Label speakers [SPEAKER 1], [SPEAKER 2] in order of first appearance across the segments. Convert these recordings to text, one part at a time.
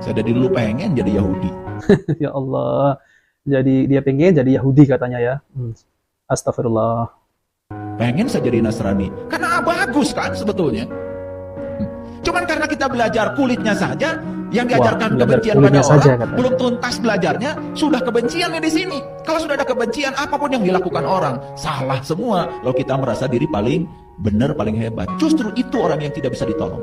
[SPEAKER 1] Saya dari dulu pengen jadi Yahudi.
[SPEAKER 2] Ya Allah, jadi dia pengen jadi Yahudi katanya ya. Astagfirullah.
[SPEAKER 1] Pengen saya jadi Nasrani. Karena bagus kan sebetulnya. Cuman karena kita belajar kulitnya saja, yang diajarkan kebencian pada orang, belum tuntas belajarnya, sudah kebenciannya di sini. Kalau sudah ada kebencian, apapun yang dilakukan orang, salah semua. Lalu kita merasa diri paling benar, paling hebat. Justru itu orang yang tidak bisa ditolong.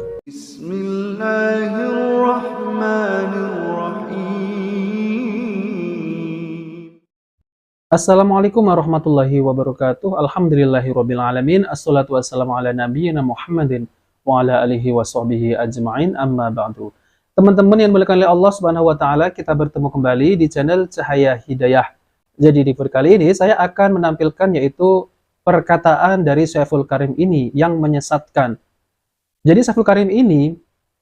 [SPEAKER 2] Assalamualaikum warahmatullahi wabarakatuh. Alhamdulillahirabbil alamin. Assalatu wassalamu ala nabiyyina Muhammadin wa ala alihi wa sahbihi ajma'in, amma ba'du. Teman-teman yang dimuliakan oleh Allah Subhanahu wa taala, kita bertemu kembali di channel Cahaya Hidayah. Jadi di video kali ini saya akan menampilkan yaitu perkataan dari Syaiful Karim ini yang menyesatkan. Jadi Syaiful Karim ini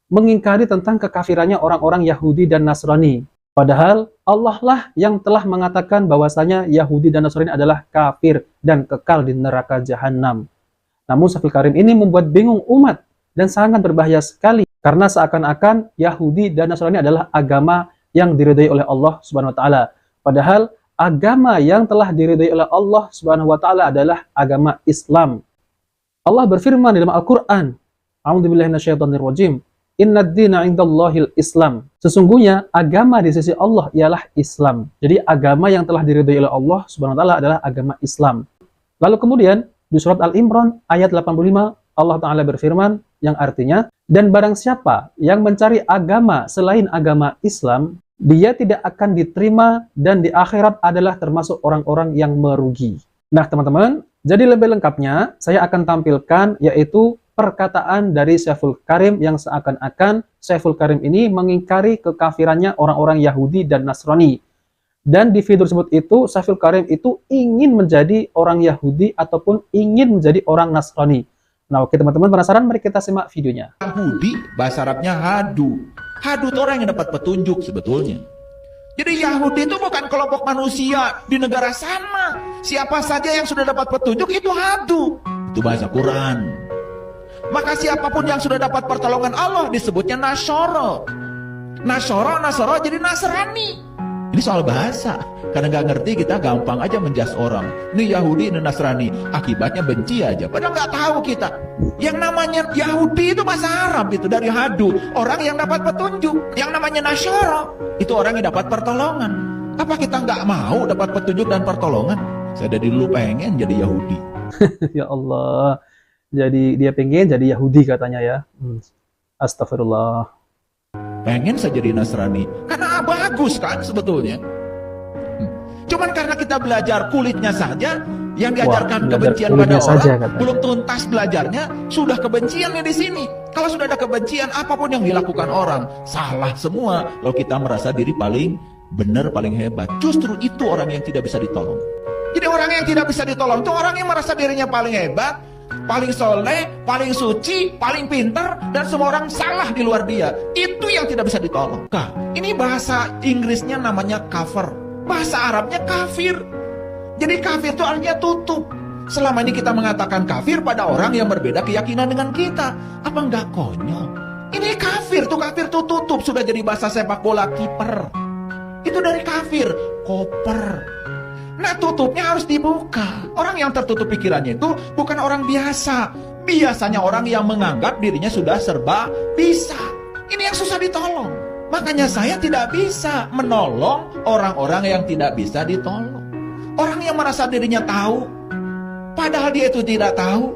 [SPEAKER 2] mengingkari tentang kekafirannya orang-orang Yahudi dan Nasrani. Padahal Allah lah yang telah mengatakan bahwasanya Yahudi dan Nasrani adalah kafir dan kekal di neraka jahanam. Namun Syaiful Karim ini membuat bingung umat dan sangat berbahaya sekali karena seakan-akan Yahudi dan Nasrani adalah agama yang diridhai oleh Allah Subhanahu wa taala. Padahal agama yang telah diridhai oleh Allah Subhanahu wa taala adalah agama Islam. Allah berfirman di dalam Al-Qur'an, A'udzubillahi minasyaitonirrajim. Innad dina 'indallahil Islam. Sesungguhnya agama di sisi Allah ialah Islam. Jadi agama yang telah diridhai oleh Allah Subhanahu wa taala adalah agama Islam. Lalu kemudian di surat Al-Imran ayat 85 Allah taala berfirman yang artinya, dan barang siapa yang mencari agama selain agama Islam, dia tidak akan diterima dan di akhirat adalah termasuk orang-orang yang merugi. Nah, teman-teman, jadi lebih lengkapnya saya akan tampilkan yaitu perkataan dari Syaiful Karim yang seakan-akan Syaiful Karim ini mengingkari kekafirannya orang-orang Yahudi dan Nasrani. Dan di video tersebut itu Syaiful Karim itu ingin menjadi orang Yahudi ataupun ingin menjadi orang Nasrani. Nah, oke teman-teman, penasaran? Mari kita simak videonya.
[SPEAKER 1] Yahudi bahasa Arabnya hadu. Hadu itu orang yang dapat petunjuk sebetulnya. Jadi Yahudi itu bukan kelompok manusia di negara sana. Siapa saja yang sudah dapat petunjuk itu hadu. Itu bahasa Quran. Maka siapapun yang sudah dapat pertolongan Allah disebutnya Nasoro. Nasoro jadi Nasrani. Ini soal bahasa. Karena nggak ngerti kita gampang aja menjas orang. Ini Yahudi, ini Nasrani. Akibatnya benci aja. Padahal nggak tahu kita. Yang namanya Yahudi itu bahasa Arab itu dari hadu. Orang yang dapat petunjuk. Yang namanya Nasoro itu orang yang dapat pertolongan. Apa kita nggak mau dapat petunjuk dan pertolongan? Saya dari dulu pengen jadi Yahudi.
[SPEAKER 2] Ya Allah. Jadi dia pengen jadi Yahudi katanya ya. Astagfirullah.
[SPEAKER 1] Pengen saya jadi Nasrani. Karena bagus kan sebetulnya. Cuman karena kita belajar kulitnya saja, yang diajarkan kebencian pada orang, belum tuntas belajarnya, sudah kebenciannya di sini. Kalau sudah ada kebencian, apapun yang dilakukan orang, salah semua. Lalu kita merasa diri paling benar, paling hebat. Justru itu orang yang tidak bisa ditolong. Jadi orang yang tidak bisa ditolong itu orang yang merasa dirinya paling hebat, paling soleh, paling suci, paling pintar, dan semua orang salah di luar dia. Itu yang tidak bisa ditolong. Nah, ini bahasa Inggrisnya namanya kafir. Bahasa Arabnya kafir. Jadi kafir itu artinya tutup. Selama ini kita mengatakan kafir pada orang yang berbeda keyakinan dengan kita. Apa enggak konyol? Ini kafir tuh tutup. Sudah jadi bahasa sepak bola kiper. Itu dari kafir, koper. Nah, tutupnya harus dibuka. Orang yang tertutup pikirannya itu bukan orang biasa. Biasanya orang yang menganggap dirinya sudah serba bisa. Ini yang susah ditolong. Makanya saya tidak bisa menolong orang-orang yang tidak bisa ditolong. Orang yang merasa dirinya tahu, padahal dia itu tidak tahu.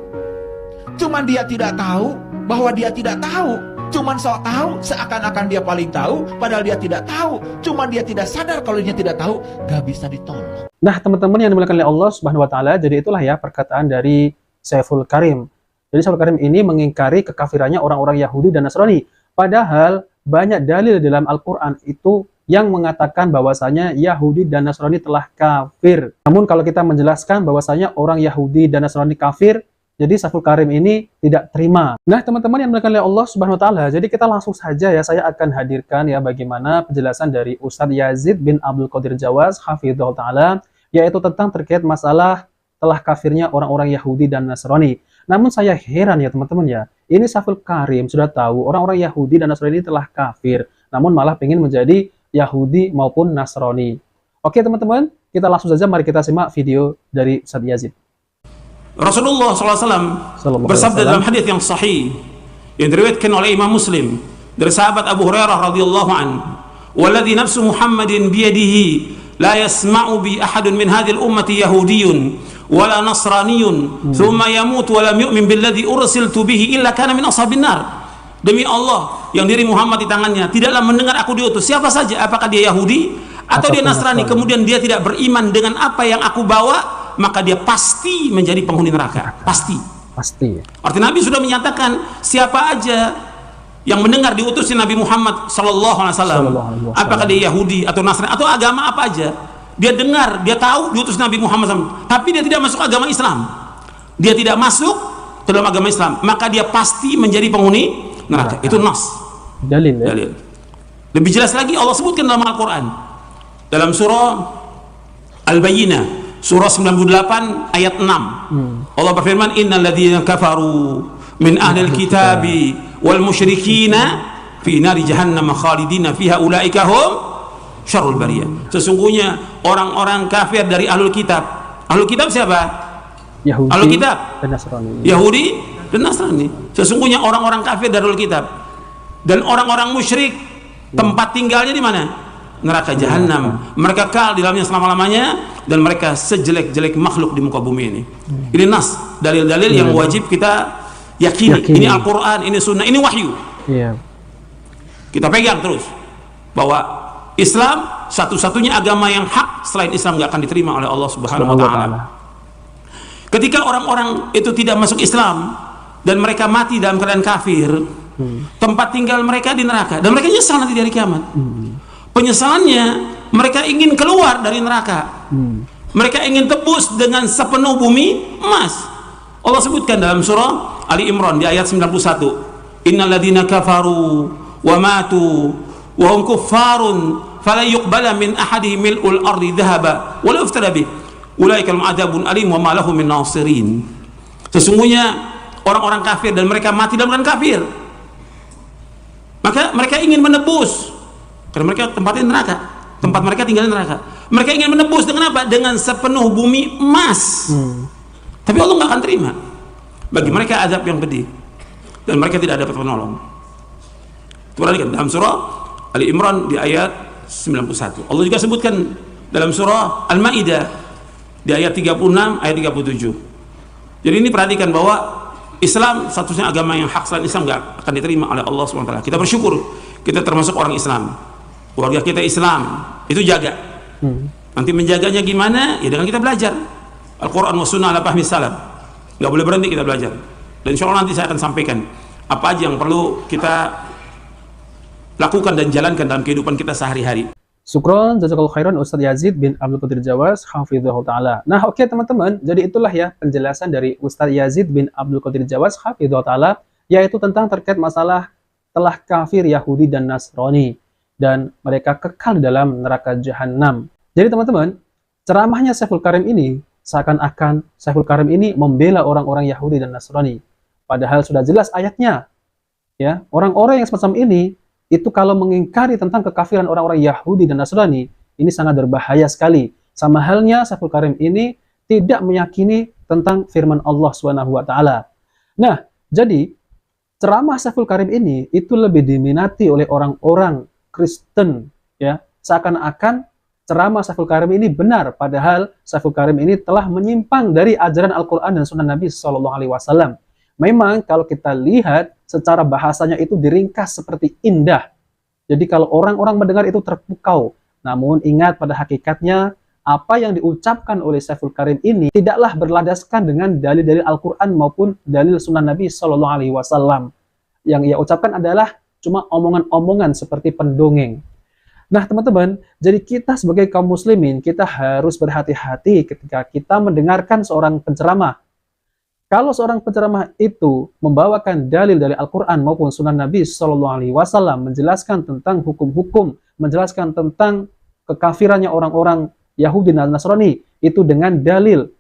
[SPEAKER 1] Cuman dia tidak tahu bahwa dia tidak tahu. Cuman sok tahu, seakan-akan dia paling tahu, padahal dia tidak tahu. Cuman dia tidak sadar kalau dia tidak tahu, gak bisa ditolong.
[SPEAKER 2] Nah, teman-teman yang dimuliakan oleh Allah Subhanahu wa taala, jadi itulah ya perkataan dari Syaiful Karim. Jadi Syaiful Karim ini mengingkari kekafirannya orang-orang Yahudi dan Nasrani. Padahal banyak dalil dalam Al-Quran itu yang mengatakan bahwasanya Yahudi dan Nasrani telah kafir. Namun kalau kita menjelaskan bahwasanya orang Yahudi dan Nasrani kafir, jadi Syaiful Karim ini tidak terima. Nah, teman-teman yang dimuliakan oleh Allah Subhanahu wa taala, jadi kita langsung saja ya, saya akan hadirkan ya bagaimana penjelasan dari Ustadz Yazid bin Abdul Qadir Jawaz hafizahullah taala, yaitu tentang terkait masalah telah kafirnya orang-orang Yahudi dan Nasrani. Namun saya heran ya teman-teman ya, ini Saful Karim sudah tahu orang-orang Yahudi dan Nasrani ini telah kafir, namun malah ingin menjadi Yahudi maupun Nasrani. Oke teman-teman, kita langsung saja mari kita simak video dari Ustaz Yazid.
[SPEAKER 3] Rasulullah SAW bersabda dalam hadis yang sahih yang diriwayatkan oleh Imam Muslim dari sahabat Abu Hurairah radhiyallahu an, "Walladzi nafsu Muhammadin biyadihi la yasma'u bi ahadun min hadhihi al-ummati yahudiyyun wala nasraniyyun thumma yamut wa lam yu'min billadzi ursiltu bihi illa kana min ashabin nar." Demi Allah yang diri Muhammad di tangannya, tidaklah mendengar aku diutus siapa saja, apakah dia Yahudi atau dia Nasrani, kemudian dia tidak beriman dengan apa yang aku bawa, maka dia pasti menjadi penghuni neraka. Pasti. Artinya Nabi sudah menyatakan siapa aja yang mendengar diutusnya Nabi Muhammad sallallahu alaihi wasallam, apakah dia Yahudi atau Nasrani atau agama apa aja, dia dengar, dia tahu diutus Nabi Muhammad SAW, tapi dia tidak masuk agama Islam, dia tidak masuk ke dalam agama Islam, maka dia pasti menjadi penghuni neraka. Itu nas. Dalil. Lebih jelas lagi Allah sebutkan dalam Al-Quran dalam surah Al-Bayyinah surah 98 ayat 6. Allah berfirman, innal ladzina kafaru min ahlil kitabi wal musyrikina fi nari jahannam khalidina fiha ulaika hum syarrul bariyah. Sesungguhnya orang-orang kafir dari ahlul kitab. Ahlul kitab siapa?
[SPEAKER 2] Yahudi
[SPEAKER 3] ahlul kitab
[SPEAKER 2] dan Nasrani.
[SPEAKER 3] Yahudi dan Nasrani. Sesungguhnya orang-orang kafir dari ahlul kitab dan orang-orang musyrik tempat tinggalnya di mana? Neraka jahanam. Mereka kekal di dalamnya selama-lamanya dan mereka sejelek-jelek makhluk di muka bumi ini. Ini nas, dalil-dalil yang wajib kita yakini. Ini Al-Quran, ini sunnah, ini wahyu. Kita pegang terus bahwa Islam satu-satunya agama yang hak, selain Islam nggak akan diterima oleh Allah Subhanahu wa Ta'ala. Ketika orang-orang itu tidak masuk Islam dan mereka mati dalam keadaan kafir, tempat tinggal mereka di neraka dan mereka nyesal nanti di hari kiamat. Penyesalannya, mereka ingin keluar dari neraka. Mereka ingin tebus dengan sepenuh bumi emas. Allah sebutkan dalam surah Ali Imran di ayat 91, innal ladzina kafaru wa matu wa hum kuffarun fala yuqbala min ahadihim mil'ul ardi dhahaba wa la yuftara bih ulaika lahum adzabun alim wa ma lahum min nasirin. Sesungguhnya orang-orang kafir dan mereka mati dalam keadaan kafir, maka mereka ingin menebus, karena mereka tempatnya neraka, tempat mereka tinggal di neraka. Mereka ingin menebus dengan apa? Dengan sepenuh bumi emas. Tapi Allah nggak akan terima. Bagi mereka azab yang pedih dan mereka tidak dapat penolong. Perhatikan dalam surah Ali Imran di ayat 91. Allah juga sebutkan dalam surah Al-Maidah di ayat 36 ayat 37. Jadi ini perhatikan bahwa Islam satu-satunya agama yang hak, selain Islam nggak akan diterima oleh Allah SWT. Kita bersyukur kita termasuk orang Islam. Keluarga kita Islam, itu jaga. Nanti menjaganya gimana? Ya dengan kita belajar Al-Quran wa sunnah ala fahmi salaf. Gak boleh berhenti kita belajar. Dan insya Allah nanti saya akan sampaikan apa aja yang perlu kita lakukan dan jalankan dalam kehidupan kita sehari-hari.
[SPEAKER 2] Syukron, jazakallahu khairan Ustaz Yazid bin Abdul Qadir Jawas, hafizahullah ta'ala. Nah oke teman-teman, jadi itulah ya penjelasan dari Ustaz Yazid bin Abdul Qadir Jawas, hafizahullah ta'ala, yaitu tentang terkait masalah telah kafir Yahudi dan Nasrani dan mereka kekal di dalam neraka jahanam. Jadi teman-teman, ceramahnya Syekhul Karim ini seakan-akan Syekhul Karim ini membela orang-orang Yahudi dan Nasrani. Padahal sudah jelas ayatnya. Ya, orang-orang yang semacam ini itu kalau mengingkari tentang kekafiran orang-orang Yahudi dan Nasrani, ini sangat berbahaya sekali. Sama halnya Syekhul Karim ini tidak meyakini tentang firman Allah Subhanahu wa taala. Nah, jadi ceramah Syekhul Karim ini itu lebih diminati oleh orang-orang Kristen, ya. Seakan-akan ceramah Syekhul Karim ini benar, padahal Syekhul Karim ini telah menyimpang dari ajaran Al-Quran dan Sunnah Nabi SAW. Memang kalau kita lihat secara bahasanya itu diringkas seperti indah. Jadi kalau orang-orang mendengar itu terpukau. Namun ingat pada hakikatnya apa yang diucapkan oleh Syekhul Karim ini tidaklah berlandaskan dengan dalil-dalil Al-Quran maupun dalil Sunnah Nabi SAW. Yang ia ucapkan adalah cuma omongan-omongan seperti pendongeng. Nah teman-teman, jadi kita sebagai kaum muslimin, kita harus berhati-hati ketika kita mendengarkan seorang penceramah. Kalau seorang penceramah itu membawakan dalil dari Al-Quran maupun Sunnah Nabi SAW, menjelaskan tentang hukum-hukum, menjelaskan tentang kekafirannya orang-orang Yahudi dan Nasrani, itu dengan dalil,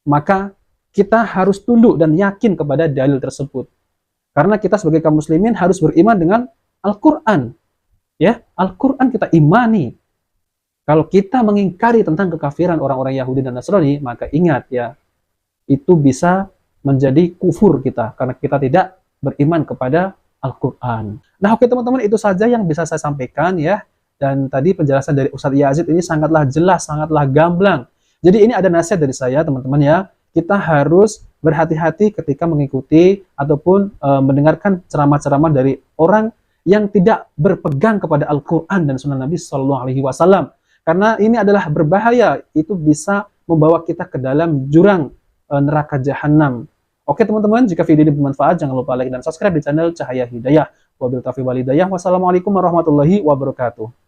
[SPEAKER 2] maka kita harus tunduk dan yakin kepada dalil tersebut. Karena kita sebagai kaum muslimin harus beriman dengan Al-Quran. Ya, Al-Quran kita imani. Kalau kita mengingkari tentang kekafiran orang-orang Yahudi dan Nasrani, maka ingat ya, itu bisa menjadi kufur kita, karena kita tidak beriman kepada Al-Quran. Nah oke teman-teman, itu saja yang bisa saya sampaikan ya. Dan tadi penjelasan dari Ustadz Yazid ini sangatlah jelas, sangatlah gamblang. Jadi ini ada nasihat dari saya teman-teman ya. Kita harus berhati-hati ketika mengikuti ataupun mendengarkan ceramah-ceramah dari orang yang tidak berpegang kepada Al-Quran dan Sunnah Nabi SAW. Karena ini adalah berbahaya, itu bisa membawa kita ke dalam jurang neraka jahanam. Oke teman-teman, jika video ini bermanfaat, jangan lupa like dan subscribe di channel Cahaya Hidayah. Wabillahi taufiq wal hidayah. Wassalamualaikum warahmatullahi wabarakatuh.